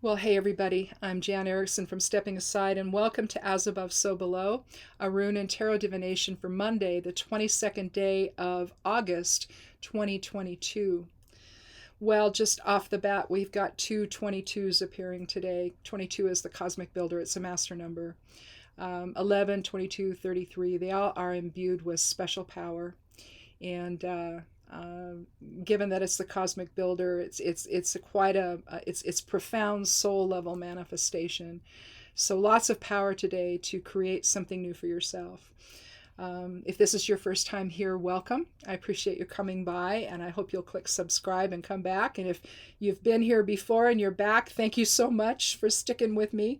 Well, hey everybody, I'm Jan Erickson from Stepping Aside, and welcome to As Above, So Below, a rune and tarot divination for Monday, the 22nd day of August, 2022. Well, just off the bat, we've got two 22s appearing today. 22 is the cosmic builder, it's a master number. 11, 22, 33, they all are imbued with special power. And uh, given that it's the cosmic builder, it's quite it's profound soul level manifestation. So lots of power today to create something new for yourself. If this is your first time here, welcome. I appreciate you coming by, and I hope you'll click subscribe and come back. And if you've been here before and you're back, thank you so much for sticking with me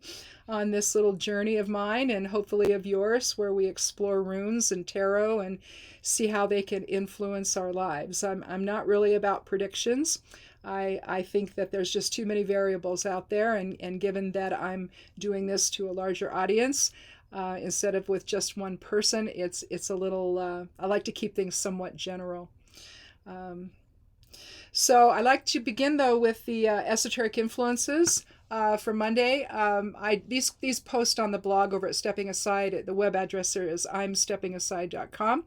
on this little journey of mine and hopefully of yours, where we explore runes and tarot and see how they can influence our lives. I'm not really about predictions. I think that there's just too many variables out there, and given that I'm doing this to a larger audience, instead of with just one person, it's a little, I like to keep things somewhat general. Um, so I like to begin though with the esoteric influences for Monday. These post on the blog over at Stepping Aside. The web address there is imsteppingaside.com.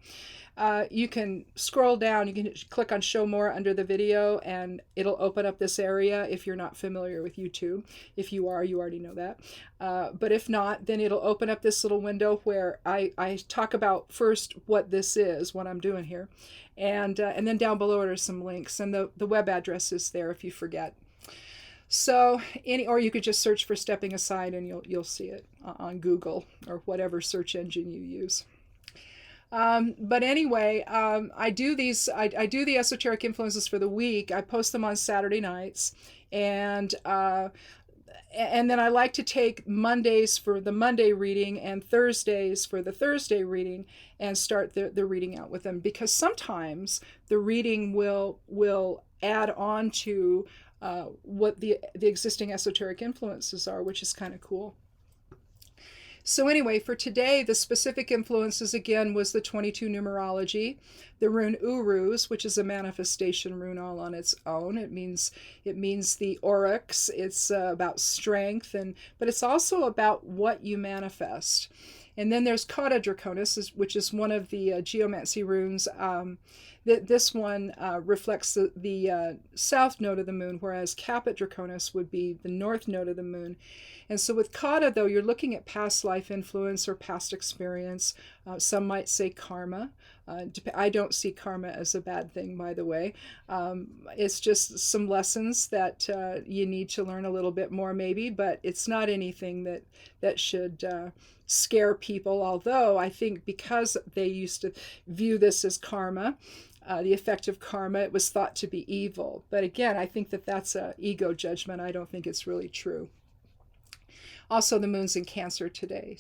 You can scroll down, you can click on show more under the video, and it'll open up this area if you're not familiar with YouTube. If you are, you already know that. But if not, then it'll open up this little window where I talk about first what this is, what I'm doing here. And then down below are some links, and the web address is there if you forget. So or you could just search for Stepping Aside and you'll see it on Google or whatever search engine you use. But anyway, I do the esoteric influences for the week. I post them on Saturday nights, and then I like to take Mondays for the Monday reading and Thursdays for the Thursday reading and start the reading out with them, because sometimes the reading will add on to what the existing esoteric influences are, which is kind of cool. So anyway, for today, the specific influences again was the 22 numerology, the rune Uruz, which is a manifestation rune all on its own. It means the oryx. It's about strength, but it's also about what you manifest. And then there's Cauda Draconis, which is one of the Geomancy runes. This one reflects the south node of the moon, whereas Caput Draconis would be the north node of the moon. And so with Cauda, though, you're looking at past life influence or past experience. Some might say karma. I don't see karma as a bad thing, by the way. It's just some lessons that you need to learn a little bit more, maybe, but it's not anything that should scare people, although I think because they used to view this as karma, the effect of karma, it was thought to be evil. But again, I think that's an ego judgment. I don't think it's really true. Also, the moon's in Cancer today.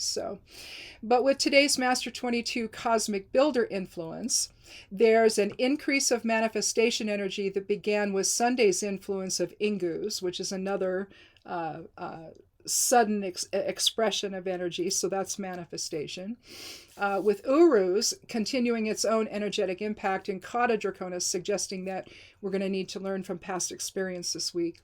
But with today's Master 22 Cosmic Builder influence, there's an increase of manifestation energy that began with Sunday's influence of Inguz, which is another sudden expression of energy. So that's manifestation. With Uruz continuing its own energetic impact, and Cauda Draconis suggesting that we're going to need to learn from past experience this week.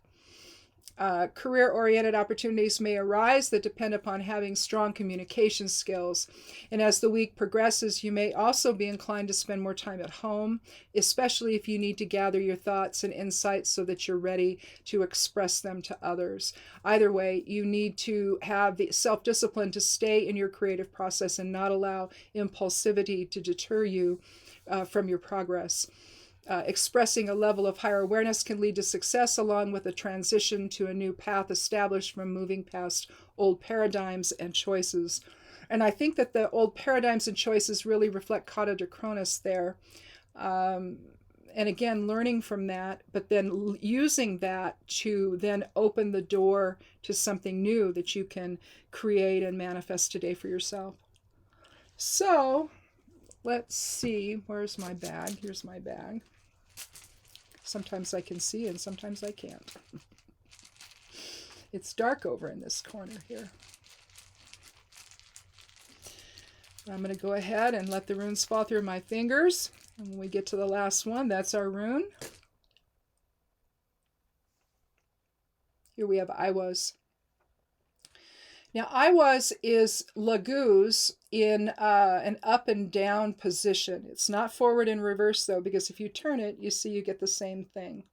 Career-oriented opportunities may arise that depend upon having strong communication skills. And as the week progresses, you may also be inclined to spend more time at home, especially if you need to gather your thoughts and insights so that you're ready to express them to others. Either way, you need to have the self-discipline to stay in your creative process and not allow impulsivity to deter you from your progress. Expressing a level of higher awareness can lead to success, along with a transition to a new path established from moving past old paradigms and choices. And I think that the old paradigms and choices really reflect Cauda Draconis there. And again, learning from that, but then using that to then open the door to something new that you can create and manifest today for yourself. So let's see, where's my bag? Here's my bag. Sometimes I can see and sometimes I can't. It's dark over in this corner here. I'm going to go ahead and let the runes fall through my fingers. And when we get to the last one, that's our rune. Here we have I was. Now, I was is Laguz in an up and down position. It's not forward and reverse, though, because if you turn it, you see you get the same thing.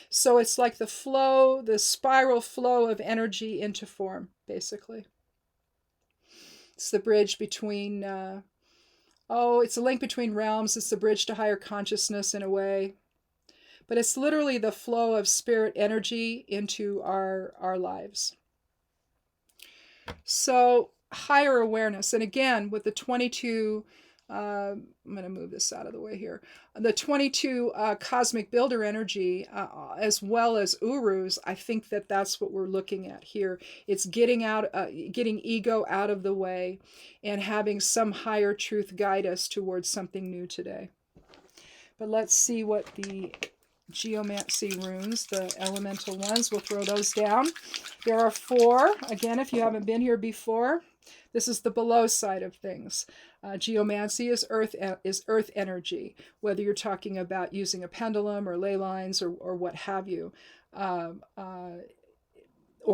So it's like the flow, the spiral flow of energy into form, basically. It's the bridge between, it's a link between realms. It's the bridge to higher consciousness in a way. But it's literally the flow of spirit energy into our lives. So higher awareness. And again, with the 22, I'm going to move this out of the way here. The 22 cosmic builder energy, as well as Urus, I think that that's what we're looking at here. It's getting ego out of the way and having some higher truth guide us towards something new today. But let's see what the Geomancy runes, the elemental ones, we'll throw those down. There are 4. Again, if you haven't been here before, this is the below side of things. Geomancy is earth energy, whether you're talking about using a pendulum or ley lines or what have you. Or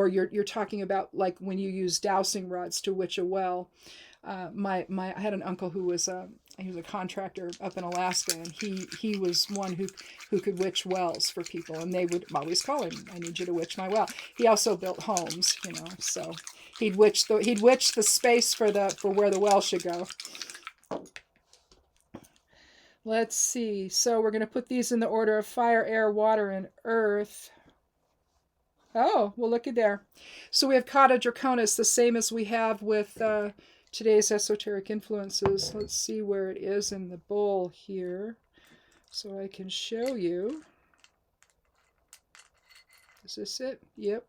you're talking about like when you use dowsing rods to witch a well. I had an uncle who was a contractor up in Alaska, and he was one who could witch wells for people, and they would always call him, "I need you to witch my well." He also built homes, so he'd witch the space for where the well should go. Let's see. So we're going to put these in the order of fire, air, water, and earth. Oh, well, look at there. So we have Kata Draconis, the same as we have with today's esoteric influences. Let's see where it is in the bowl here so I can show you. Is this it? Yep.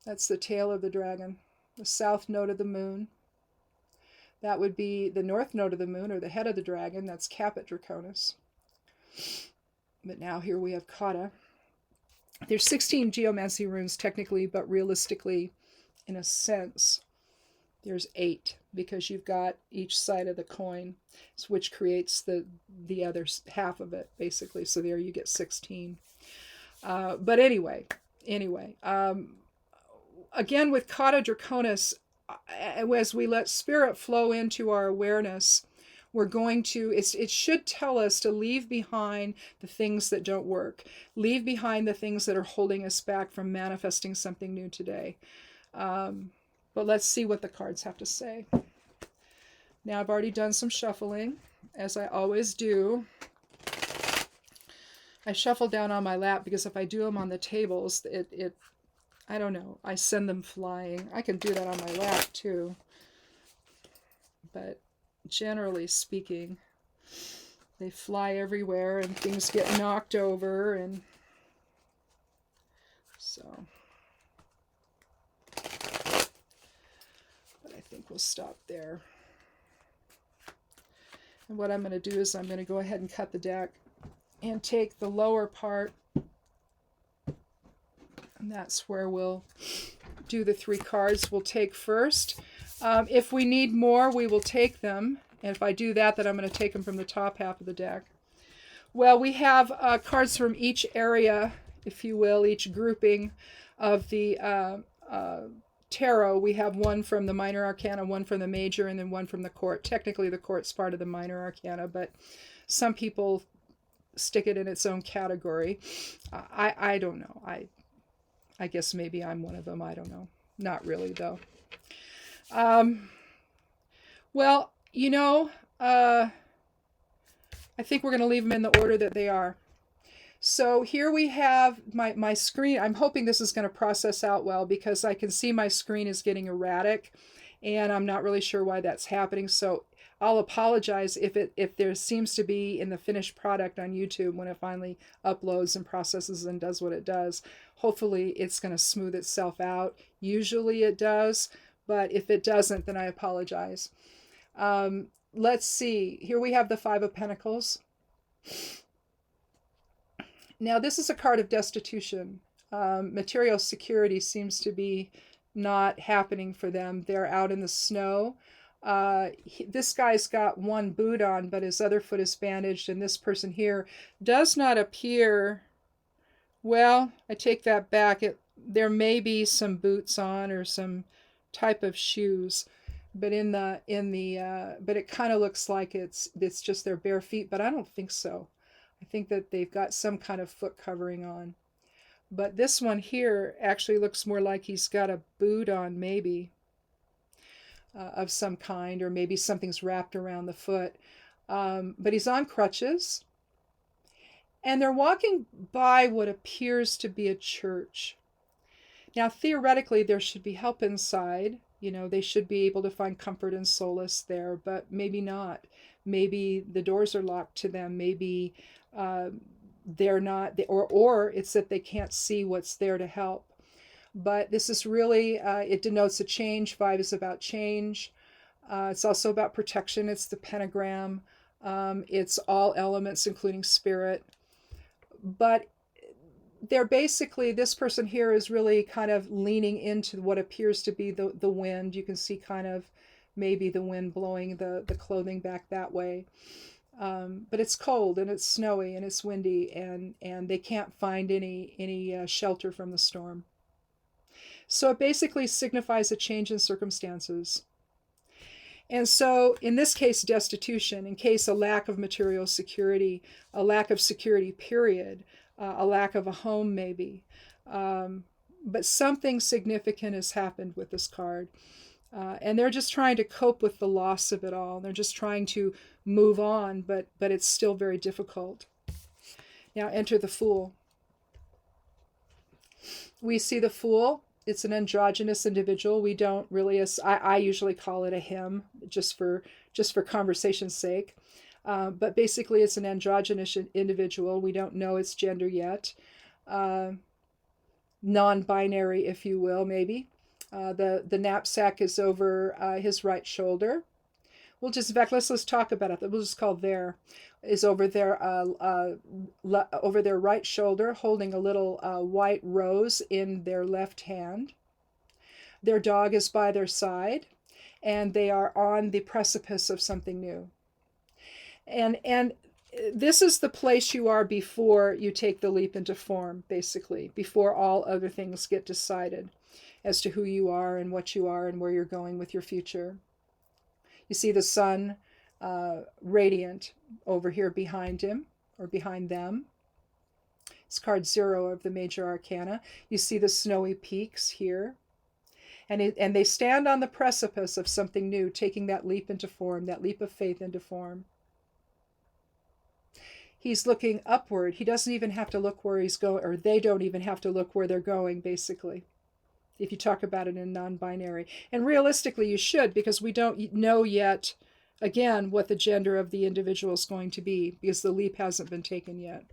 That's the tail of the dragon, the south node of the moon. That would be the north node of the moon, or the head of the dragon. That's Caput Draconis. But now here we have Kata. There's 16 Geomancy runes technically, but realistically, in a sense, there's 8, because you've got each side of the coin, which creates the other half of it, basically. So there you get 16. But anyway, again with Kata Draconis, as we let spirit flow into our awareness, we're going to, it should tell us to leave behind the things that don't work, leave behind the things that are holding us back from manifesting something new today. But let's see what the cards have to say. Now, I've already done some shuffling, as I always do. I shuffle down on my lap because if I do them on the tables, I don't know, I send them flying. I can do that on my lap too. But generally speaking, they fly everywhere and things get knocked over, and so. But I think we'll stop there. And what I'm going to do is I'm going to go ahead and cut the deck and take the lower part, and that's where we'll do the 3 cards we'll take first. If we need more, we will take them. And if I do that, then I'm going to take them from the top half of the deck. Well, we have cards from each area, if you will, each grouping of the tarot. We have one from the minor arcana, one from the major, and then one from the court. Technically, the court's part of the minor arcana, but some people stick it in its own category. I don't know. I guess maybe I'm one of them. I don't know. Not really, though. Well, I think we're going to leave them in the order that they are. So here we have my screen. I'm hoping this is going to process out well, because I can see my screen is getting erratic, and I'm not really sure why that's happening. So I'll apologize if there seems to be in the finished product on YouTube when it finally uploads and processes and does what it does. Hopefully it's going to smooth itself out. Usually it does, but if it doesn't, then I apologize. Let's see. Here we have the 5 of Pentacles. Now this is a card of destitution. Material security seems to be not happening for them. They're out in the snow. This guy's got one boot on, but his other foot is bandaged, and this person here does not appear Well, I take that back. There may be some boots on or some type of shoes, but but it kind of looks like it's just their bare feet, but I don't think so. I think that they've got some kind of foot covering on. But this one here actually looks more like he's got a boot on, maybe, of some kind, or maybe something's wrapped around the foot. But he's on crutches, and they're walking by what appears to be a church. Now, theoretically, there should be help inside. You know, they should be able to find comfort and solace there, but maybe not. Maybe the doors are locked to them. Maybe they're not, or it's that they can't see what's there to help. But this is really, it denotes a change. 5 is about change. It's also about protection. It's the pentagram. It's all elements, including spirit. But they're basically, this person here is really kind of leaning into what appears to be the wind. You can see kind of maybe the wind blowing the clothing back that way. But it's cold and it's snowy and it's windy, and they can't find any shelter from the storm. So it basically signifies a change in circumstances. And so in this case, destitution, in case a lack of material security, a lack of security, period, a lack of a home, maybe. But something significant has happened with this card. And they're just trying to cope with the loss of it all. They're just trying to move on, but it's still very difficult. Now enter the Fool. We see the Fool. It's an androgynous individual. We don't really, I usually call it a him, just for conversation's sake. But basically, it's an androgynous individual. We don't know its gender yet. Non-binary, if you will, maybe. The knapsack is over his right shoulder. We'll just, in fact, let's talk about it. We'll just call there. Is over their right shoulder, holding a little white rose in their left hand. Their dog is by their side, and they are on the precipice of something new. And this is the place you are before you take the leap into form, basically, before all other things get decided as to who you are and what you are and where you're going with your future. You see the sun radiant over here behind him, or behind them. It's card 0 of the major arcana. You see the snowy peaks here. And they stand on the precipice of something new, taking that leap into form, that leap of faith into form. He's looking upward. He doesn't even have to look where he's going, or they don't even have to look where they're going, basically, if you talk about it in non-binary. And realistically, you should, because we don't know yet, again, what the gender of the individual is going to be, because the leap hasn't been taken yet.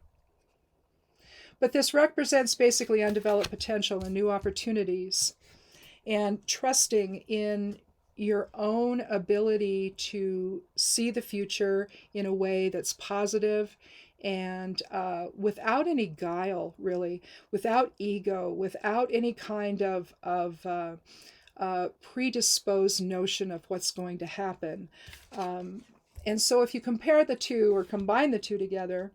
But this represents basically undeveloped potential and new opportunities, and trusting in your own ability to see the future in a way that's positive and without any guile, really, without ego, without any kind of predisposed notion of what's going to happen. And so if you compare the two, or combine the two together,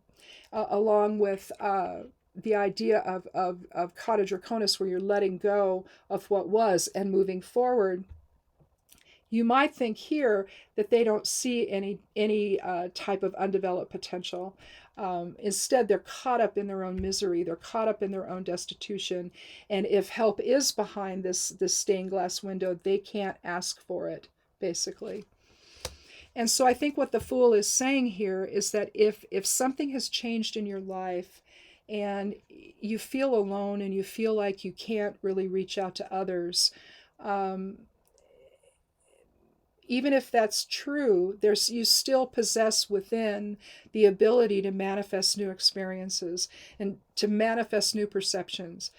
along with the idea of Kata Draconis, where you're letting go of what was and moving forward, you might think here that they don't see any type of undeveloped potential. Instead, they're caught up in their own misery. They're caught up in their own destitution. And if help is behind this stained glass window, they can't ask for it, basically. And so I think what the Fool is saying here is that if something has changed in your life, and you feel alone and you feel like you can't really reach out to others, even if that's true, you still possess within the ability to manifest new experiences and to manifest new perceptions,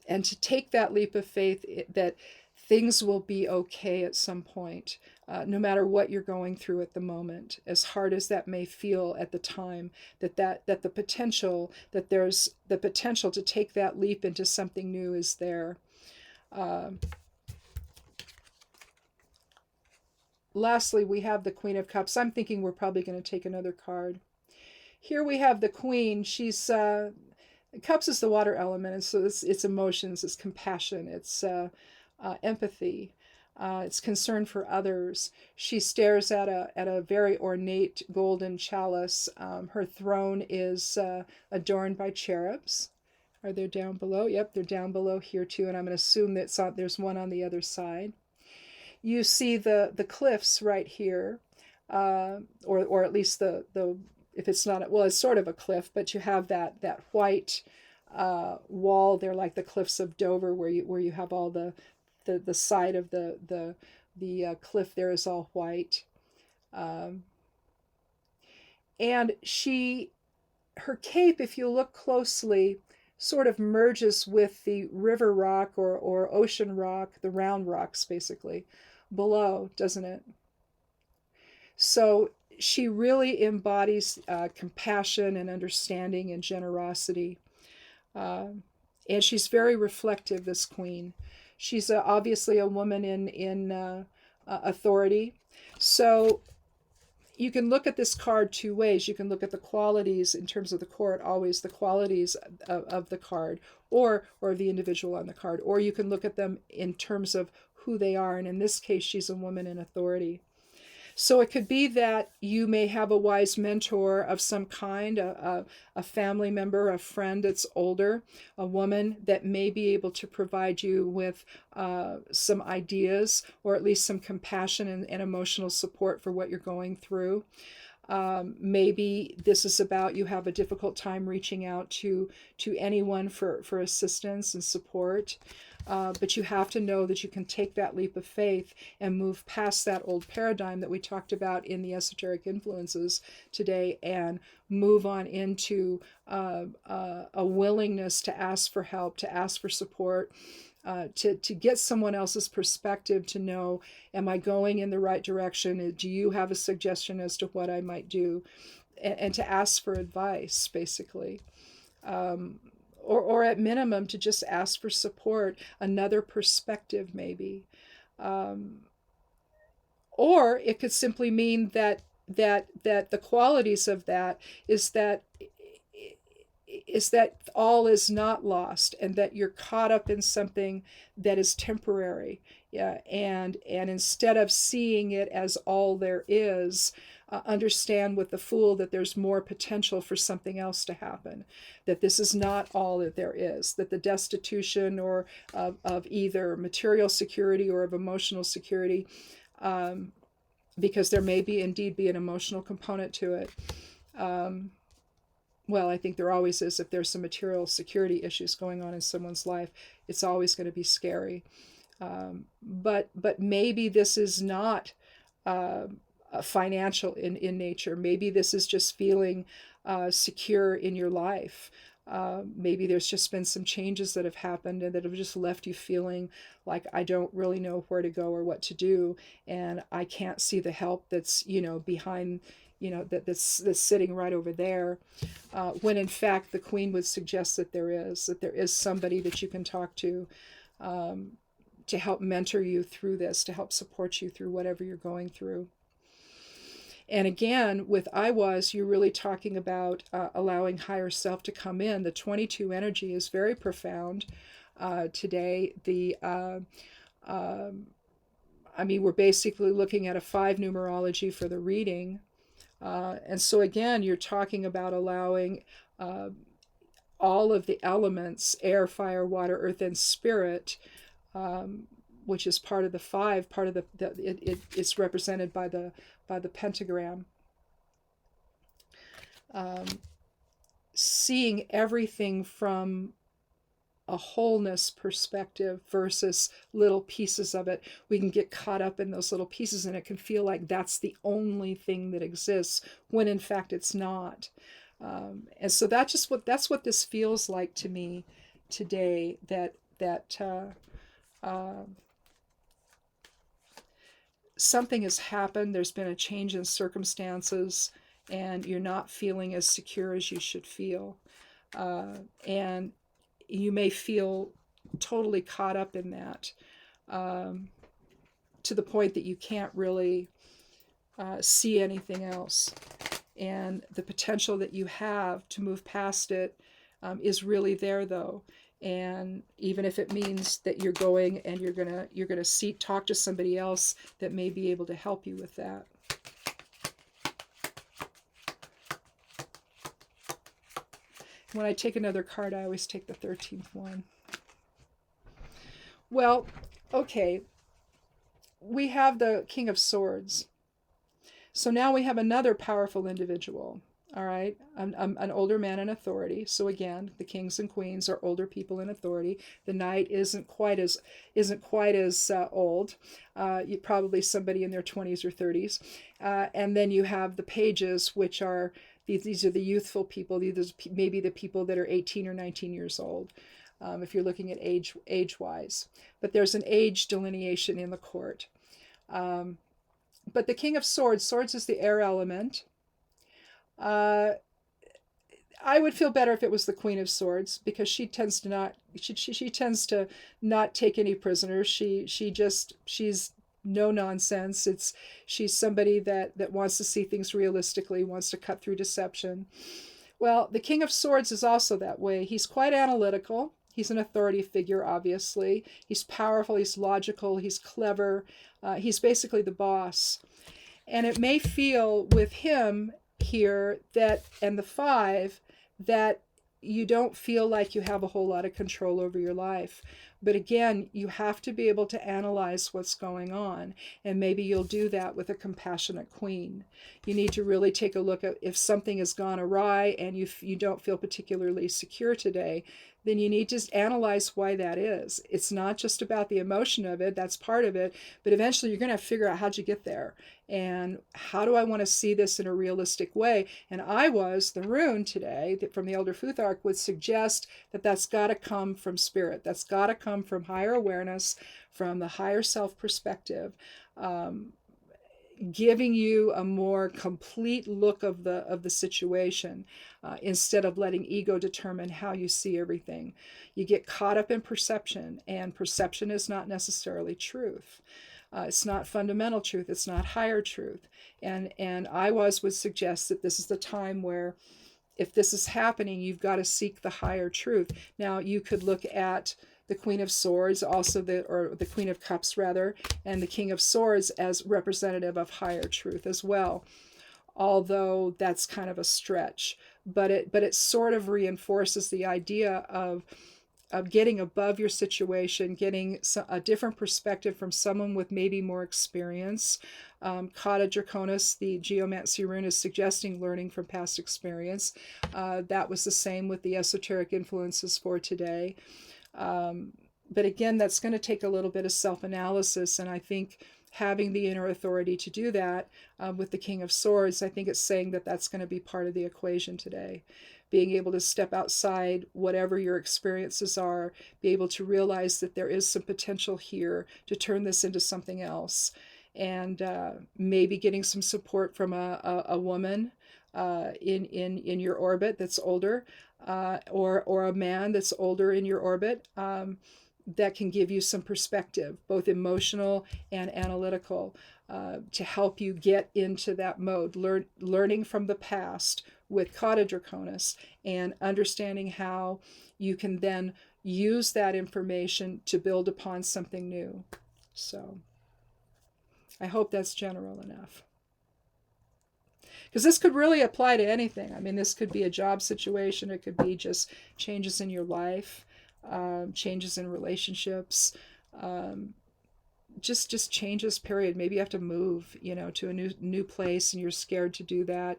and to take that leap of faith that things will be okay at some point, no matter what you're going through at the moment, as hard as that may feel at the time, that the potential, that there's the potential to take that leap into something new is there. Lastly, we have the Queen of Cups. I'm thinking we're probably going to take another card. Here we have the Queen. She's Cups is the water element, and so it's emotions, it's compassion, it's empathy, it's concern for others. She stares at a very ornate golden chalice. Her throne is adorned by cherubs. Are they down below? Yep, they're down below here too, and I'm going to assume that there's one on the other side. You see the cliffs right here, or at least the if it's not, well, it's sort of a cliff, but you have that white wall there, like the cliffs of Dover, where you have all the side of the cliff there is all white, and her cape, if you look closely, sort of merges with the river rock or ocean rock, the round rocks basically below, doesn't it? So she really embodies compassion and understanding and generosity. And she's very reflective, this queen. She's obviously a woman in authority. So you can look at this card two ways. You can look at the qualities in terms of the court, always the qualities of the card, or the individual on the card, or you can look at them in terms of who they are. And in this case, she's a woman in authority. So it could be that you may have a wise mentor of some kind, a family member, a friend that's older, a woman that may be able to provide you with some ideas, or at least some compassion and emotional support for what you're going through. Maybe this is about you have a difficult time reaching out to anyone for assistance and support. But you have to know that you can take that leap of faith and move past that old paradigm that we talked about in the esoteric influences today, and move on into a willingness to ask for help, to ask for support, to get someone else's perspective, to know, am I going in the right direction? Do you have a suggestion as to what I might do? And to ask for advice, basically. Or at minimum to just ask for support, another perspective maybe. Or it could simply mean that the qualities of that is that all is not lost, and that you're caught up in something that is temporary. Yeah, and instead of seeing it as all there is, understand with the Fool that there's more potential for something else to happen, that this is not all that there is, that the destitution or of either material security or of emotional security, because there may be indeed be an emotional component to it. Well, I think there always is. If there's some material security issues going on in someone's life, it's always going to be scary. But maybe this is not financial in nature. Maybe this is just feeling secure in your life. Maybe there's just been some changes that have happened and that have just left you feeling like, I don't really know where to go or what to do, and I can't see the help that's behind, that's sitting right over there, when in fact the Queen would suggest that there is somebody that you can talk to help mentor you through this, to help support you through whatever you're going through. And again, with I was, you're really talking about allowing higher self to come in. The 22 energy is very profound today. We're basically looking at a 5 numerology for the reading. And so again, you're talking about allowing all of the elements, air, fire, water, earth, and spirit, which is part of the 5, part of it's represented by the pentagram. Seeing everything from a wholeness perspective versus little pieces of it. We can get caught up in those little pieces, and it can feel like that's the only thing that exists, when in fact it's not. And so that's what this feels like to me today, that something has happened, there's been a change in circumstances, and you're not feeling as secure as you should feel. And you may feel totally caught up in that, to the point that you can't really see anything else. And the potential that you have to move past it is really there, though. And even if it means that you're going and you're gonna talk to somebody else that may be able to help you with that. When I take another card, I always take the 13th one. Well, okay, we have the King of Swords. So now we have another powerful individual. All right, an older man in authority. So again, the kings and queens are older people in authority. The knight isn't quite as old. Probably somebody in their 20s or 30s. And then you have the pages, which are these are the youthful people. These maybe the people that are 18 or 19 years old, if you're looking at age-wise. But there's an age delineation in the court. But the King of Swords is the air element. I would feel better if it was the Queen of Swords, because she tends to not take any prisoners. She's no nonsense. She's somebody that wants to see things realistically, wants to cut through deception. Well, the King of Swords is also that way. He's quite analytical. He's an authority figure, obviously. He's powerful, he's logical, he's clever. He's basically the boss. And it may feel with him here and the 5, that you don't feel like you have a whole lot of control over your life. But again, you have to be able to analyze what's going on. And maybe you'll do that with a compassionate queen. You need to really take a look at if something has gone awry and you don't feel particularly secure today, then you need to analyze why that is. It's not just about the emotion of it, that's part of it, but eventually you're going to have to figure out how'd you get there and how do I want to see this in a realistic way. And the rune today from the Elder Futhark would suggest that that's got to come from spirit. That's got to come from higher awareness, from the higher self perspective. Giving you a more complete look of the situation, instead of letting ego determine how you see everything. You get caught up in perception, and perception is not necessarily truth. It's not fundamental truth. It's not higher truth. And I would suggest that this is the time where, if this is happening, you've got to seek the higher truth. Now, you could look at the Queen of Swords, or the Queen of Cups rather, and the King of Swords as representative of higher truth as well. Although that's kind of a stretch, but it sort of reinforces the idea of getting above your situation, getting a different perspective from someone with maybe more experience. Kata Draconis, the Geomancy rune, is suggesting learning from past experience. That was the same with the esoteric influences for today. But again, that's going to take a little bit of self-analysis, and I think having the inner authority to do that with the King of Swords, I think it's saying that that's going to be part of the equation today. Being able to step outside whatever your experiences are, be able to realize that there is some potential here to turn this into something else, and maybe getting some support from a woman in your orbit that's older, or a man that's older in your orbit, that can give you some perspective, both emotional and analytical, to help you get into that mode, learning from the past with Kata Draconis, and understanding how you can then use that information to build upon something new. So I hope that's general enough. Because this could really apply to anything. I mean, this could be a job situation. It could be just changes in your life, changes in relationships, just changes, period. Maybe you have to move, to a new place, and you're scared to do that.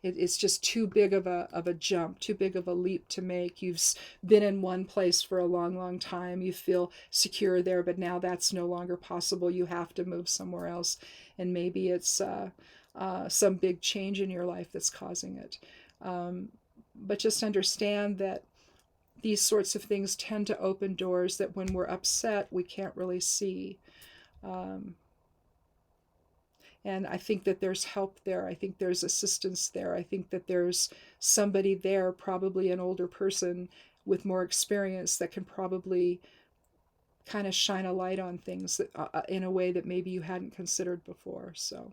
It's just too big of a jump, too big of a leap to make. You've been in one place for a long, long time. You feel secure there, but now that's no longer possible. You have to move somewhere else, and maybe it's some big change in your life that's causing it. But just understand that these sorts of things tend to open doors that when we're upset, we can't really see. And I think that there's help there. I think there's assistance there. I think that there's somebody there, probably an older person with more experience, that can probably kind of shine a light on things that, in a way that maybe you hadn't considered before. So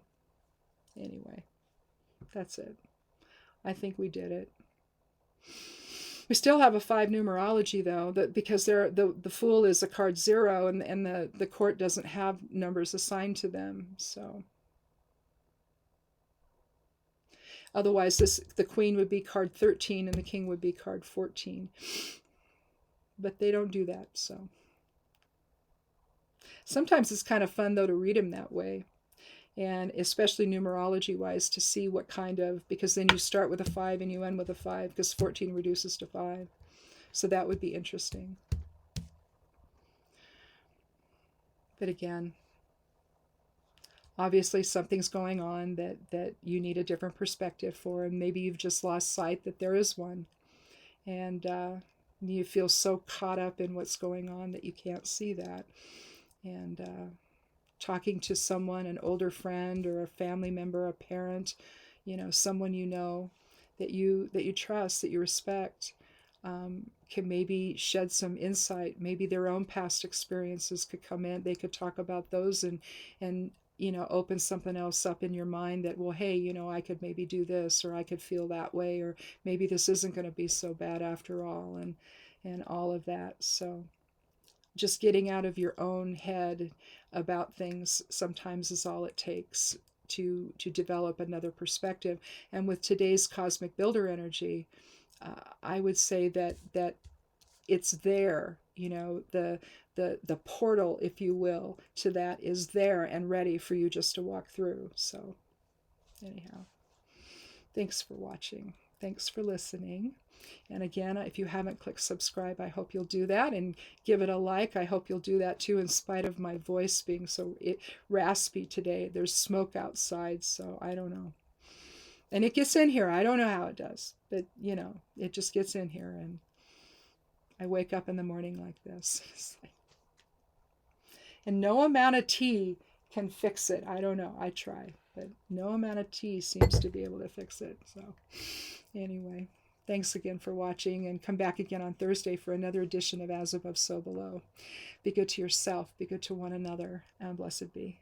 anyway, that's it. I think we did it. We still have a 5 numerology though, because the Fool is a card 0, and the court doesn't have numbers assigned to them. So otherwise, the Queen would be card 13 and the King would be card 14. But they don't do that. So sometimes it's kind of fun though to read them that way, and especially numerology wise, to see what kind of, because then you start with a 5 and you end with a 5, because 14 reduces to 5. So that would be interesting. But again, obviously something's going on that you need a different perspective for, and maybe you've just lost sight that there is one, and you feel so caught up in what's going on that you can't see that. And talking to someone, an older friend or a family member, a parent, someone that you trust, that you respect, can maybe shed some insight. Maybe their own past experiences could come in. They could talk about those and open something else up in your mind that, well, hey, I could maybe do this, or I could feel that way, or maybe this isn't going to be so bad after all, and all of that. So just getting out of your own head about things sometimes is all it takes to develop another perspective. And with today's cosmic builder energy, I would say that it's there. The portal, if you will, to that is there and ready for you just to walk through. So anyhow, thanks for watching. Thanks for listening. And again, if you haven't clicked subscribe, I hope you'll do that, and give it a like. I hope you'll do that too, in spite of my voice being so raspy today. There's smoke outside, so I don't know. And it gets in here. I don't know how it does, but it just gets in here, and I wake up in the morning like this. And no amount of tea can fix it. I don't know. I try, but no amount of tea seems to be able to fix it. So anyway, thanks again for watching, and come back again on Thursday for another edition of As Above, So Below. Be good to yourself, be good to one another, and blessed be.